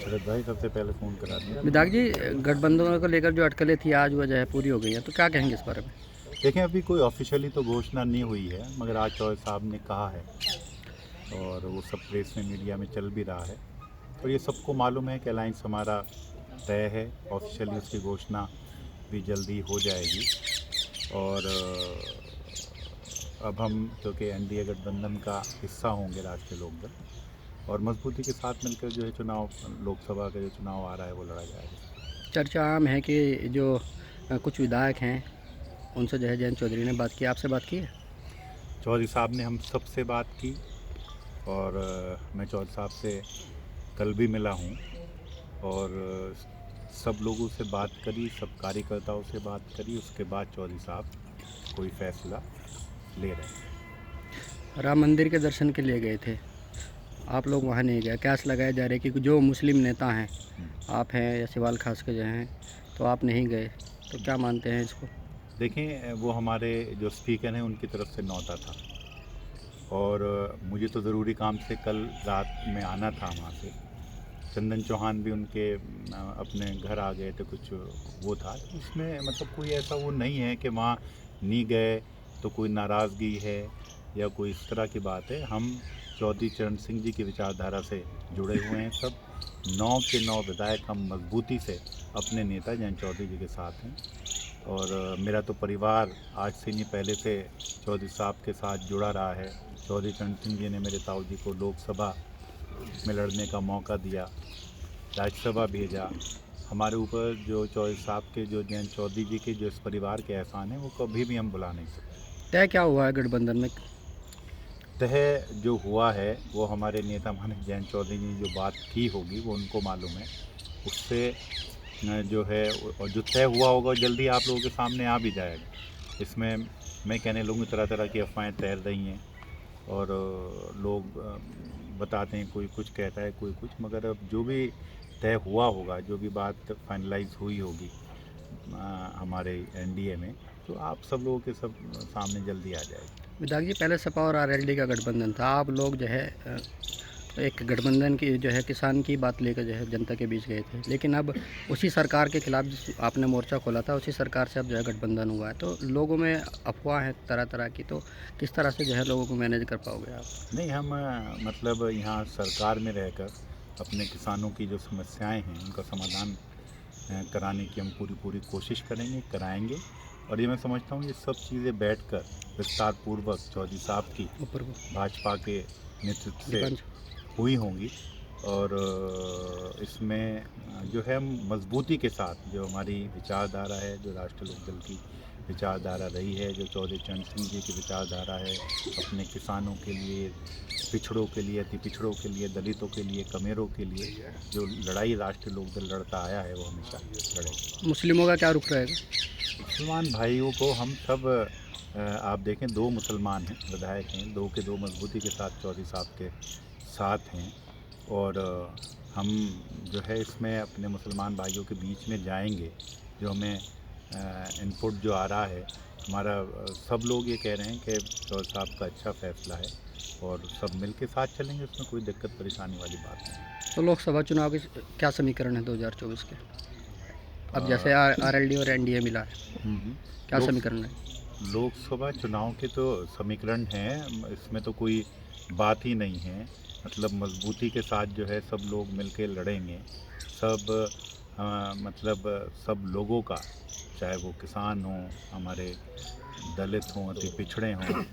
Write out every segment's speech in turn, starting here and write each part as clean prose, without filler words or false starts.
शरद भाई सबसे पहले फ़ोन करा दिया। विधायक जी, गठबंधन को लेकर जो अटकलें थी आज वो जो है पूरी हो गई हैं, तो क्या कहेंगे इस बारे में? देखें, अभी कोई ऑफिशियली तो घोषणा नहीं हुई है, मगर आज चौधरी साहब ने कहा है और वो सब प्रेस में मीडिया में चल भी रहा है। और ये सबको मालूम है कि अलायंस हमारा तय है। ऑफिशियली उसकी घोषणा भी जल्दी हो जाएगी। और अब हम क्योंकि एनडीए गठबंधन का हिस्सा होंगे राष्ट्रीय लोकदल, और मजबूती के साथ मिलकर जो है चुनाव, लोकसभा का जो चुनाव आ रहा है वो लड़ा जाएगा। चर्चा आम है कि जो कुछ विधायक हैं उनसे जो है जयंत चौधरी ने बात की, आपसे बात की है? चौधरी साहब ने हम सबसे बात की और मैं चौधरी साहब से कल भी मिला हूँ और सब लोगों से बात करी, सब कार्यकर्ताओं से बात करी। उसके बाद चौधरी साहब कोई फैसला ले रहे हैं। राम मंदिर के दर्शन के लिए गए थे, आप लोग वहाँ नहीं गए, कैस लगाया जा रहा है कि जो मुस्लिम नेता हैं, आप हैं या सिवाल खास के जो हैं, तो आप नहीं गए, तो क्या मानते हैं इसको? देखें, वो हमारे जो स्पीकर हैं उनकी तरफ से न्योता था और मुझे तो ज़रूरी काम से कल रात में आना था वहाँ से। चंदन चौहान भी उनके अपने घर आ गए थे, कुछ वो था। इसमें मतलब कोई ऐसा वो नहीं है कि वहाँ नहीं गए तो कोई नाराज़गी है या कोई इस तरह की बात है। हम चौधरी चरण सिंह जी की विचारधारा से जुड़े हुए हैं। सब 9 के 9 विधायक हम मजबूती से अपने नेता जयंत चौधरी जी के साथ हैं। और मेरा तो परिवार आज से नहीं, पहले से चौधरी साहब के साथ जुड़ा रहा है। चौधरी चरण सिंह जी ने मेरे ताऊ जी को लोकसभा में लड़ने का मौका दिया, राज्यसभा भेजा। हमारे ऊपर जो चौधरी साहब के, जो जयंत चौधरी जी के जो इस परिवार के एहसान है वो कभी भी हम भुला नहीं सकते। तय क्या हुआ है गठबंधन में? तय जो हुआ है वो हमारे नेता माननीय जयंत चौधरी जी जो बात की होगी वो उनको मालूम है। उससे जो है और जो तय हुआ होगा जल्दी आप लोगों के सामने आ भी जाएगा। इसमें मैं कहने लगूँ तरह तरह की अफवाहें तैर रही हैं और लोग बताते हैं, कोई कुछ कहता है कोई कुछ, मगर अब जो भी तय हुआ होगा, जो भी बात फाइनलाइज हुई होगी हमारे एनडीए में, तो आप सब लोगों के सब सामने जल्दी आ जाएगी। विधायक जी, पहले सपा और आरएलडी का गठबंधन था, आप लोग जो है एक गठबंधन की जो है किसान की बात लेकर जो है जनता के बीच गए थे, लेकिन अब उसी सरकार के खिलाफ जिस आपने मोर्चा खोला था उसी सरकार से अब जो है गठबंधन हुआ है, तो लोगों में अफवाह है तरह तरह की, तो किस तरह से जो है लोगों को मैनेज कर पाओगे आप? नहीं, हम मतलब यहाँ सरकार में रहकर अपने किसानों की जो समस्याएं हैं उनका समाधान कराने की हम पूरी कोशिश करेंगे, कराएंगे। और ये मैं समझता हूँ ये सब चीज़ें बैठकर विस्तार पूर्वक चौधरी साहब की ऊपर को भाजपा के नेतृत्व से दीपांशु। हुई होंगी। और इसमें जो है हम मजबूती के साथ, जो हमारी विचारधारा है, जो राष्ट्रीय लोकदल की विचारधारा रही है, जो चौधरी चरण सिंह जी की विचारधारा है, अपने किसानों के लिए, पिछड़ों के लिए, अति पिछड़ों के लिए, दलितों के लिए, कमेरों के लिए जो लड़ाई राष्ट्रीय लोकदल लड़ता आया है वो हमेशा लड़ेगा। मुस्लिमों का क्या रुख रहेगा? मुसलमान भाइयों को हम सब आप देखें, 2 मुसलमान हैं, विधायक हैं, 2 के 2 मजबूती के साथ चौधरी साहब के साथ हैं। और हम जो है इसमें अपने मुसलमान भाइयों के बीच में जाएंगे। जो हमें इनपुट जो आ रहा है हमारा, सब लोग ये कह रहे हैं कि चौधरी साहब का अच्छा फैसला है और सब मिल के साथ चलेंगे, उसमें कोई दिक्कत परेशानी वाली बात नहीं। तो लोकसभा चुनाव के क्या समीकरण है 2024 के? अब जैसे आरएलडी और एनडीए मिला है, क्या लोक समीकरण है? लोकसभा चुनाव के तो समीकरण हैं, इसमें तो कोई बात ही नहीं है। मतलब मजबूती के साथ जो है सब लोग मिलके लड़ेंगे। सब मतलब सब लोगों का, चाहे वो किसान हों, हमारे दलित हों, अति पिछड़े हों,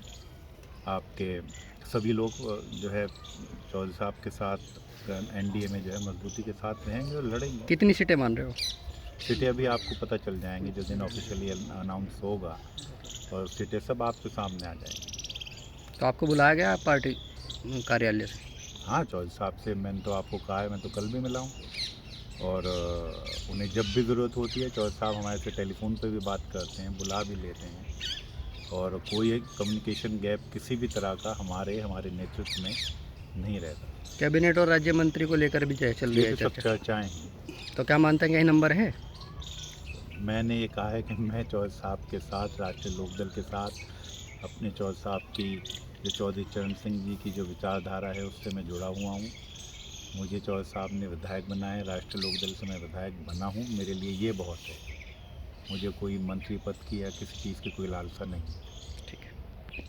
आपके सभी लोग जो है चौधरी साहब के साथ एनडीए में जो है मजबूती के साथ रहेंगे और लड़ेंगे। कितनी सीटें मान रहे हो? सीटें अभी आपको पता चल जाएंगी जो दिन ऑफिशियली अनाउंस होगा, और सीटें सब आपके सामने आ जाएंगी। तो आपको बुलाया गया पार्टी कार्यालय से? हाँ, चौधरी साहब से मैंने तो आपको कहा है, मैं तो कल भी मिला हूँ। और उन्हें जब भी ज़रूरत होती है चौधरी साहब हमारे से टेलीफोन पे भी बात करते हैं, बुला भी लेते हैं। और कोई कम्युनिकेशन गैप किसी भी तरह का हमारे नेतृत्व में नहीं रहता। कैबिनेट और राज्य मंत्री को लेकर भी चल रही ये है तो सब चर्चा, चर्चाएँ हैं। तो क्या मानते हैं कि यही नंबर है? मैंने ये कहा है कि मैं चौधरी साहब के साथ, राष्ट्रीय लोकदल के साथ, अपने चौधरी साहब की, जो चौधरी चरण सिंह जी की जो विचारधारा है उससे मैं जुड़ा हुआ हूँ। मुझे चौधरी साहब ने विधायक बनाया है, राष्ट्रीय लोकदल से मैं विधायक बना हूँ, मेरे लिए ये बहुत है। मुझे कोई मंत्री पद की या किसी चीज़ की कोई लालसा नहीं है।